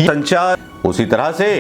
संचार उसी तरह से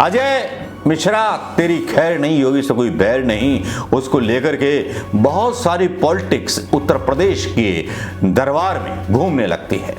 अजय मिश्रा तेरी खैर नहीं, योगी से कोई बैर नहीं, उसको लेकर के बहुत सारी पॉलिटिक्स उत्तर प्रदेश के दरबार में घूमने लगती है।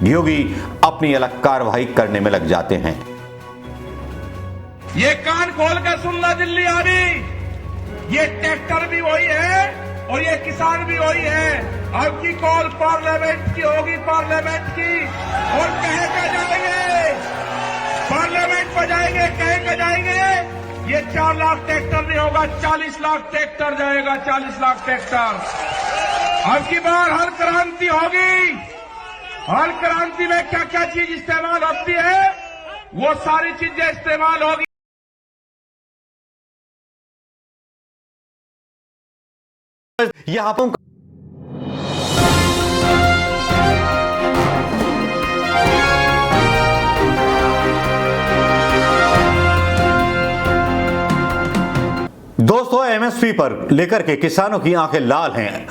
योगी अपनी अलग कार्रवाई करने में लग जाते हैं। ये कान खोल कर सुनना दिल्ली आनी, ये ट्रैक्टर भी वही है और ये किसान भी वही है। अब की कॉल पार्लियामेंट की होगी, पार्लियामेंट की, और कहे के जाएंगे, पार्लियामेंट में जाएंगे, कहे के जाएंगे। ये 4 लाख ट्रैक्टर नहीं होगा, 40 लाख ट्रैक्टर जाएगा, 40 लाख ट्रैक्टर। अब की बार हर क्रांति होगी। हर क्रांति में क्या क्या चीज इस्तेमाल होती है, वो सारी चीजें इस्तेमाल होगी। यहां पर दोस्तों, एमएसपी पर लेकर के किसानों की आंखें लाल हैं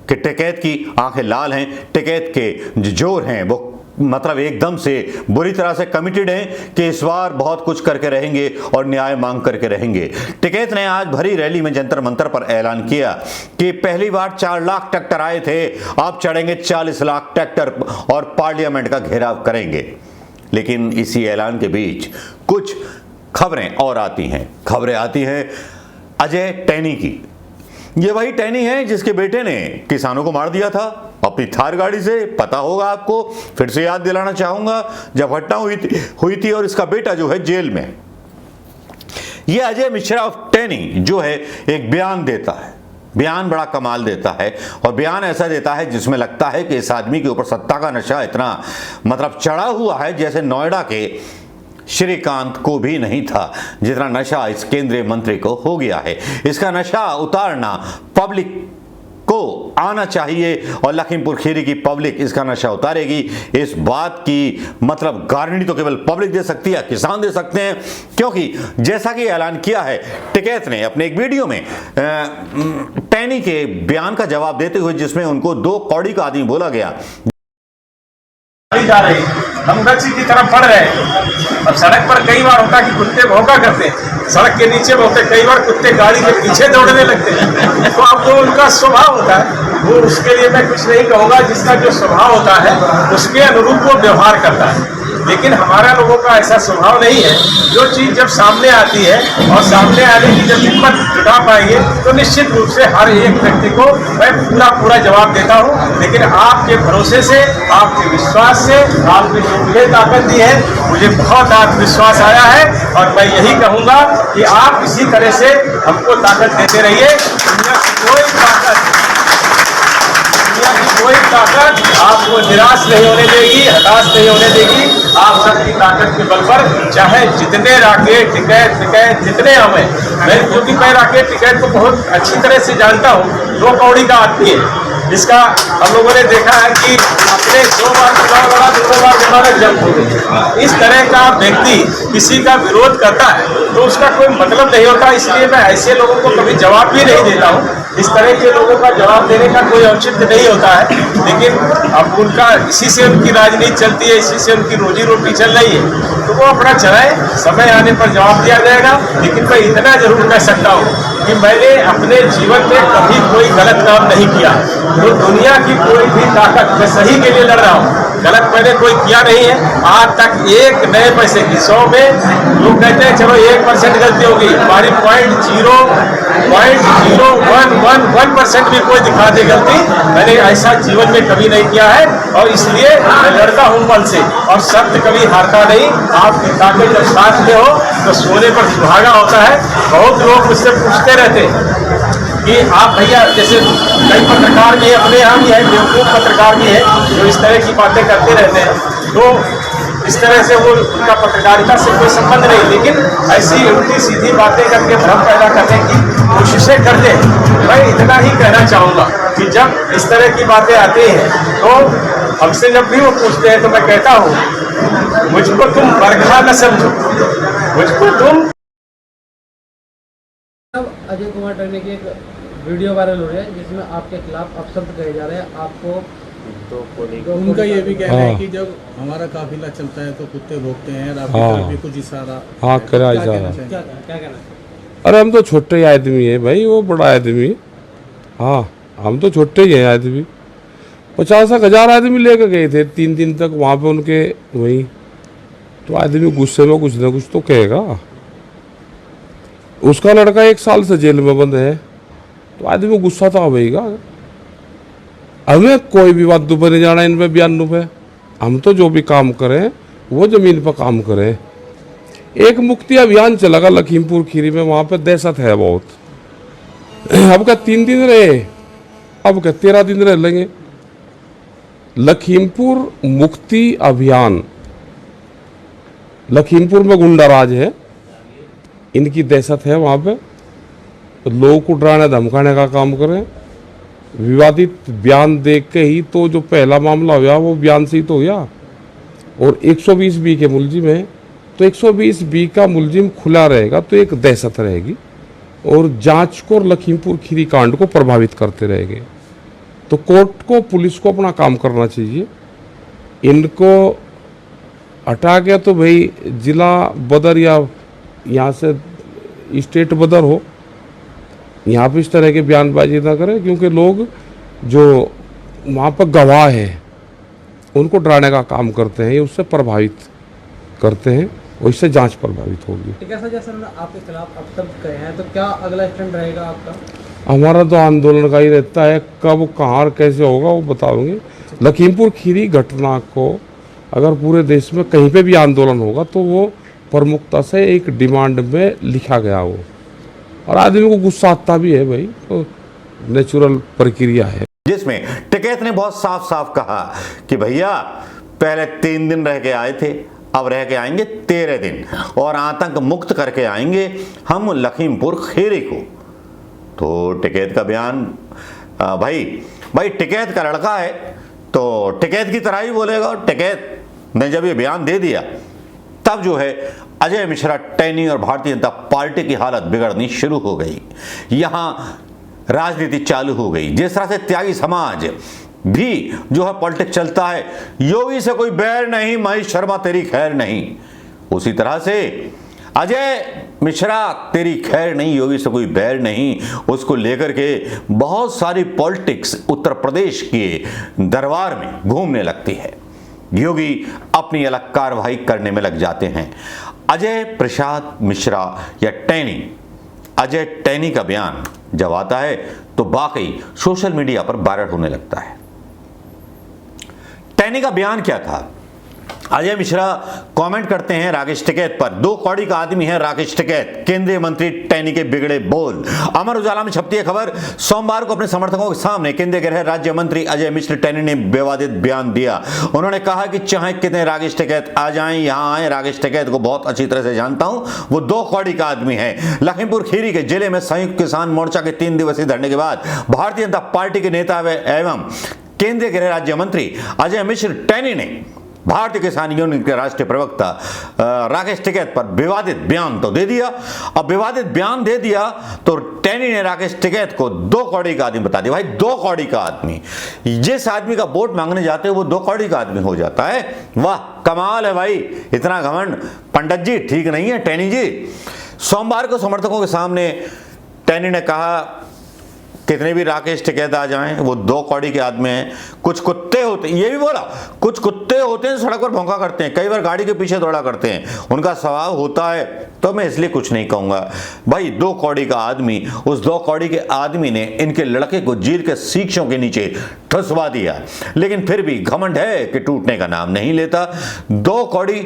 कि टिकैत की आंखें लाल हैं। टिकैत के जोर हैं वो मतलब एकदम से बुरी तरह से कमिटेड हैं कि इस बार बहुत कुछ करके रहेंगे और न्याय मांग करके रहेंगे। टिकैत ने आज भरी रैली में जंतर मंतर पर ऐलान किया कि पहली बार 4 लाख ट्रैक्टर आए थे, अब चढ़ेंगे 40 लाख ट्रैक्टर और पार्लियामेंट का घेराव करेंगे। लेकिन इसी ऐलान के बीच कुछ खबरें और आती हैं। खबरें आती हैं अजय टैनी की। ये वही टैनी है जिसके बेटे ने किसानों को मार दिया था अपनी थार गाड़ी से। पता होगा आपको, फिर से याद दिलाना चाहूंगा, जब घटना हुई थी और इसका बेटा जो है जेल में। ये अजय मिश्रा ऑफ टैनी जो है एक बयान देता है। बयान बड़ा कमाल देता है और बयान ऐसा देता है जिसमें लगता है कि इस आदमी के ऊपर सत्ता का नशा इतना मतलब चढ़ा हुआ है जैसे नोएडा के श्रीकांत को भी नहीं था, जितना नशा इस केंद्रीय मंत्री को हो गया है। इसका नशा उतारना पब्लिक को आना चाहिए और लखीमपुर खीरी की पब्लिक इसका नशा उतारेगी। इस बात की मतलब गारंटी तो केवल पब्लिक दे सकती है, किसान दे सकते हैं, क्योंकि जैसा कि ऐलान किया है टिकैत ने अपने एक वीडियो में टैनी के बयान का जवाब देते हुए, जिसमें उनको 2 कौड़ी का आदमी बोला गया। जा रही हम गच्ची की तरफ बढ़ रहे हैं। अब सड़क पर कई बार होता कि कुत्ते भौंका करते हैं, सड़क के नीचे होते कई बार कुत्ते गाड़ी के पीछे दौड़ने लगते हैं। तो अब जो उनका स्वभाव होता है वो, उसके लिए मैं कुछ नहीं कहूँगा। जिसका जो स्वभाव होता है उसके अनुरूप वो व्यवहार करता है। लेकिन हमारा लोगों का ऐसा स्वभाव नहीं है। जो चीज़ जब सामने आती है और सामने आने की जब हिम्मत जुटा पाएंगे तो निश्चित रूप से हर एक व्यक्ति को मैं पूरा जवाब देता हूँ। लेकिन आपके भरोसे से, आपके विश्वास से, आपने जो मुझे ताकत दी है, मुझे बहुत आत्मविश्वास आया है और मैं यही कहूँगा कि आप इसी तरह से हमको ताकत देते रहिए। कोई ताकत आपको निराश नहीं होने देगी, हताश नहीं होने देगी। आप सबकी ताकत के बल पर चाहे जितने राकेट टिकैत जितने हमें, मैं राकेट टिकैत को बहुत अच्छी तरह से जानता हूँ। 2 कौड़ी का आदमी है। इसका हम लोगों ने देखा है कि अपने 2 बार चुनाव लड़ा, 2 बार जमानत जब्त हो गई। इस तरह का व्यक्ति किसी का विरोध करता है तो उसका कोई मतलब नहीं होता। इसलिए मैं ऐसे लोगों को कभी जवाब भी नहीं देता हूँ। इस तरह के लोगों का जवाब देने का कोई औचित्य नहीं होता है। लेकिन अब उनका इसी से उनकी राजनीति चलती है, इसी से उनकी रोजी रोटी चल रही है, तो वो अपना चलाए, समय आने पर जवाब दिया जाएगा। लेकिन मैं इतना जरूर कह सकता हूँ कि मैंने अपने जीवन में कभी कोई गलत काम नहीं किया। तो दुनिया की कोई भी ताकत, मैं सही के लिए लड़ रहा हूँ, गलत मैंने कोई किया नहीं है। आज तक एक नए पैसे की 100 में लोग कहते हैं चलो 1% गलती होगी, हमारी 0.01% भी कोई दिखा दे गलती, मैंने ऐसा जीवन में कभी नहीं किया है। और इसलिए मैं लड़ता हूँ मन से और सत्य कभी हारता नहीं। आपकी ताकत जब साथ में हो तो सोने पर सुहागा होता है। बहुत लोग मुझसे पूछते रहते हैं कि आप भैया, जैसे कई पत्रकार भी अपने यहाँ भी है, बेवकूफ़ पत्रकार भी है जो इस तरह की बातें करते रहते हैं, तो इस तरह से वो उनका पत्रकारिता से कोई संबंध नहीं। लेकिन ऐसी उल्टी सीधी बातें करके भ्रम पैदा करने की कोशिशें करते हैं। मैं इतना ही कहना चाहूँगा कि जब इस तरह की बातें आती हैं तो हमसे जब भी वो पूछते हैं तो मैं कहता हूँ मुझको तुम बरखा न समझो, मुझको तुम। अजय कुमार टर्नी की एक वीडियो वायरल हो रही है जिसमें आपके खिलाफ अपशब्द कहे जा रहे हैं, आपको उनका ये भी कहना है कि जब हमारा काफिला चलता है तो कुत्ते भौंकते हैं, और आपकी तरफ भी कुछ इशारा। हाँ, करा क्या इशारा। कहना चाहेंगे? क्या कहना है? अरे हम तो छोटे ही आदमी है भाई, वो बड़ा आदमी है। हाँ, हम तो छोटे ही हैं आदमी। 50,000 आदमी लेकर गए थे 3 दिन तक वहाँ पे उनके वहीं। तो आदमी गुस्से में कुछ ना कुछ तो कहेगा। उसका लड़का 1 साल से जेल में बंद है, तो आदमी गुस्सा तो आवेगा। हमें कोई भी बात पे नहीं जाना, इन पे बयानों पे। हम तो जो भी काम करें वो जमीन पर काम करें। एक मुक्ति अभियान चलेगा लखीमपुर खीरी में, वहाँ पे दहशत है बहुत। अब क्या 3 दिन रहे, अब क्या 13 दिन रह लेंगे। लखीमपुर मुक्ति अभियान, लखीमपुर में गुंडा राज है, इनकी दहशत है वहाँ पे। तो लोगों को डराने धमकाने का काम करें। विवादित बयान देख के ही तो जो पहला मामला हुआ वो बयान से ही तो हुआ। और 120B के मुलजिम है, तो 120B का मुलजिम खुला रहेगा तो एक दहशत रहेगी, और जांच को और लखीमपुर खीरी कांड को प्रभावित करते रहेंगे। तो कोर्ट को, पुलिस को अपना काम करना चाहिए। इनको हटा के तो भाई जिला बदर या यहाँ से स्टेट बदर हो, यहाँ पे इस तरह के बयानबाजी ना करें, क्योंकि लोग जो वहाँ पर गवाह हैं उनको डराने का काम करते हैं, ये उससे प्रभावित करते हैं और इससे जांच प्रभावित होगी। जैसा आपके खिलाफ अब तक गए हैं, तो क्या अगला स्टैंड रहेगा आपका? हमारा तो आंदोलन का ही रहता है, कब कहाँ और कैसे होगा वो बताओगे। लखीमपुर खीरी घटना को अगर पूरे देश में कहीं पे भी आंदोलन होगा तो वो प्रमुखता से एक डिमांड में लिखा गया वो, और आदमी को गुस्सा आता भी है भाई, तो नेचुरल प्रक्रिया है। जिसमें टिकैत ने बहुत साफ साफ कहा कि भैया पहले 3 दिन रह के आए थे, अब रह के आएंगे 13 दिन, और आतंक मुक्त करके आएंगे हम लखीमपुर खीरी को। तो टिकैत का बयान, भाई टिकैत का लड़का है तो टिकैत की तरह ही बोलेगा। और टिकैत ने जब ये बयान दे दिया तब जो है अजय मिश्रा, टैनी और भारतीय जनता पार्टी की हालत बिगड़नी शुरू हो गई। यहां राजनीति चालू हो गई। जिस तरह से त्यागी समाज भी जो है पॉलिटिक्स चलता है, योगी से कोई बैर नहीं, महेश शर्मा तेरी खैर नहीं, उसी तरह से अजय मिश्रा तेरी खैर नहीं, योगी से कोई बैर नहीं, उसको लेकर के बहुत सारी पॉलिटिक्स उत्तर प्रदेश के दरबार में घूमने लगती है। योगी अपनी अलग कार्रवाई करने में लग जाते हैं। अजय प्रसाद मिश्रा या टैनी, अजय टैनी का बयान जब आता है तो वाकई सोशल मीडिया पर वायरल होने लगता है। टैनी का बयान क्या था? अजय मिश्रा कमेंट करते हैं राकेश टिकैत पर, 2 कौड़ी का आदमी है राकेश टिकैत, केंद्रीय मंत्री टैनी के बिगड़े बोल। अमर उजाला में छपती है खबर, सोमवार को अपने समर्थकों के सामने केंद्रीय गृह राज्य मंत्री अजय मिश्र टैनी ने विवादित बयान दिया। उन्होंने कहा कि चाहे कितने राकेश टिकैत आ जाएं, यहां आए, राकेश टिकैत को बहुत अच्छी तरह से जानता हूं, वो 2 कौड़ी का आदमी है। लखीमपुर खीरी के जिले में संयुक्त किसान मोर्चा के 3 दिवसीय धरने के बाद भारतीय जनता पार्टी के नेता एवं केंद्रीय गृह राज्य मंत्री अजय मिश्र टैनी ने भारतीय किसान यूनियन के राष्ट्रीय प्रवक्ता राकेश टिकैत पर विवादित बयान तो दे दिया। अब विवादित बयान दे दिया तो टैनी ने राकेश टिकैत को 2 कौड़ी का आदमी बता दिया। भाई 2 कौड़ी का आदमी, जिस आदमी का वोट मांगने जाते हो वो 2 कौड़ी का आदमी हो जाता है। वाह, कमाल है भाई, इतना घमंड पंडित जी ठीक नहीं है टैनी जी। सोमवार को समर्थकों के सामने टैनी ने कहा कितने भी राकेश टिकैत आ जाएं, वो 2 कौड़ी के आदमी हैं। कुछ कुत्ते होते हैं, ये भी बोला, कुछ कुत्ते होते हैं सड़क पर भौंका करते हैं, कई बार गाड़ी के पीछे दौड़ा करते हैं, उनका स्वभाव होता है, तो मैं इसलिए कुछ नहीं कहूंगा। भाई 2 कौड़ी का आदमी, उस 2 कौड़ी के आदमी ने इनके लड़के को जेल के शीशों के नीचे ठुसवा दिया, लेकिन फिर भी घमंड है कि टूटने का नाम नहीं लेता। 2 कौड़ी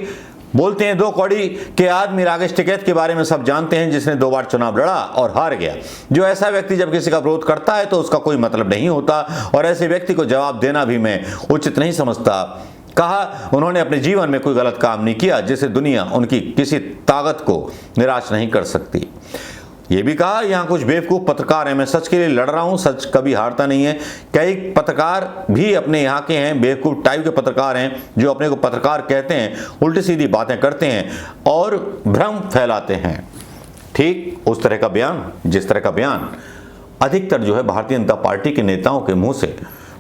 बोलते हैं, 2 कौड़ी के आदमी राकेश टिकैत के बारे में सब जानते हैं, जिसने 2 बार चुनाव लड़ा और हार गया। जो ऐसा व्यक्ति जब किसी का विरोध करता है तो उसका कोई मतलब नहीं होता, और ऐसे व्यक्ति को जवाब देना भी मैं उचित नहीं समझता। कहा उन्होंने अपने जीवन में कोई गलत काम नहीं किया जिससे दुनिया उनकी किसी ताकत को निराश नहीं कर सकती। ये भी कहा यहाँ कुछ बेवकूफ़ पत्रकार हैं, मैं सच के लिए लड़ रहा हूँ, सच कभी हारता नहीं है। कई पत्रकार भी अपने यहाँ के हैं, बेवकूफ़ टाइप के पत्रकार हैं जो अपने को पत्रकार कहते हैं, उल्टी सीधी बातें करते हैं और भ्रम फैलाते हैं। ठीक उस तरह का बयान, जिस तरह का बयान अधिकतर जो है भारतीय जनता पार्टी के नेताओं के मुंह से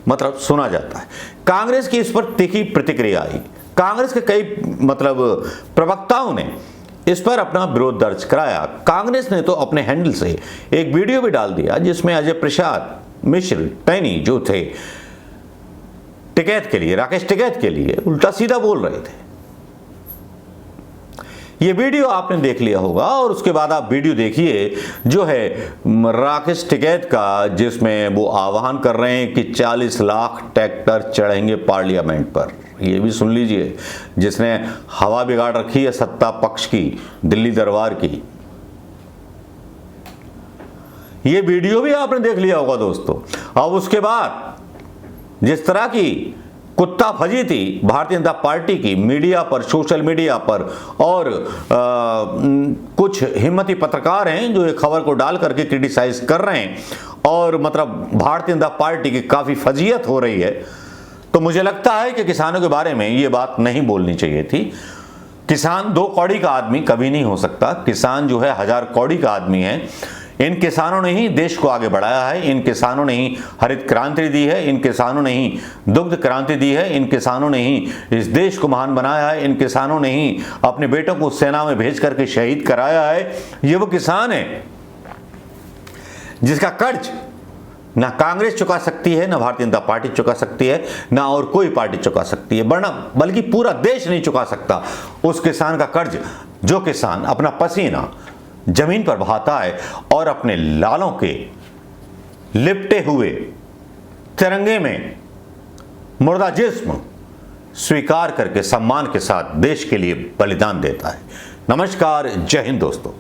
मतलब सुना जाता है। कांग्रेस की इस पर तीखी प्रतिक्रिया आई। कांग्रेस के कई प्रवक्ताओं ने इस पर अपना विरोध दर्ज कराया। कांग्रेस ने तो अपने हैंडल से एक वीडियो भी डाल दिया जिसमें अजय प्रसाद मिश्र टैनी जो थे टिकैत के लिए, राकेश टिकैत के लिए उल्टा सीधा बोल रहे थे। ये वीडियो आपने देख लिया होगा और उसके बाद आप वीडियो देखिए जो है राकेश टिकैत का, जिसमें वो आह्वान कर रहे हैं कि 40 लाख ट्रैक्टर चढ़ेंगे पार्लियामेंट पर। ये भी सुन लीजिए, जिसने हवा बिगाड़ रखी है सत्ता पक्ष की, दिल्ली दरबार की। ये वीडियो भी आपने देख लिया होगा दोस्तों। अब उसके बाद जिस तरह की कुत्ता फजीती भारतीय जनता पार्टी की मीडिया पर, सोशल मीडिया पर, और कुछ हिम्मती पत्रकार हैं जो ये खबर को डाल करके क्रिटिसाइज कर रहे हैं और भारतीय जनता पार्टी की काफ़ी फजीयत हो रही है, तो मुझे लगता है कि किसानों के बारे में ये बात नहीं बोलनी चाहिए थी। किसान 2 कौड़ी का आदमी कभी नहीं हो सकता। किसान जो है 1000 कौड़ी का आदमी है। इन किसानों ने ही देश को आगे बढ़ाया है। इन किसानों ने ही हरित क्रांति दी है। इन किसानों ने ही दुग्ध क्रांति दी है। इन किसानों ने ही इस देश को महान बनाया है। इन किसानों ने ही अपने बेटों को सेना में भेज करके शहीद कराया है। ये वो किसान है जिसका कर्ज ना कांग्रेस चुका सकती है, ना भारतीय जनता पार्टी चुका सकती है, ना और कोई पार्टी चुका सकती है, वरना बल्कि पूरा देश नहीं चुका सकता उस किसान का कर्ज जो किसान अपना पसीना जमीन पर बहाता है और अपने लालों के लिपटे हुए तिरंगे में मुर्दा जिस्म स्वीकार करके सम्मान के साथ देश के लिए बलिदान देता है। नमस्कार, जय हिंद दोस्तों।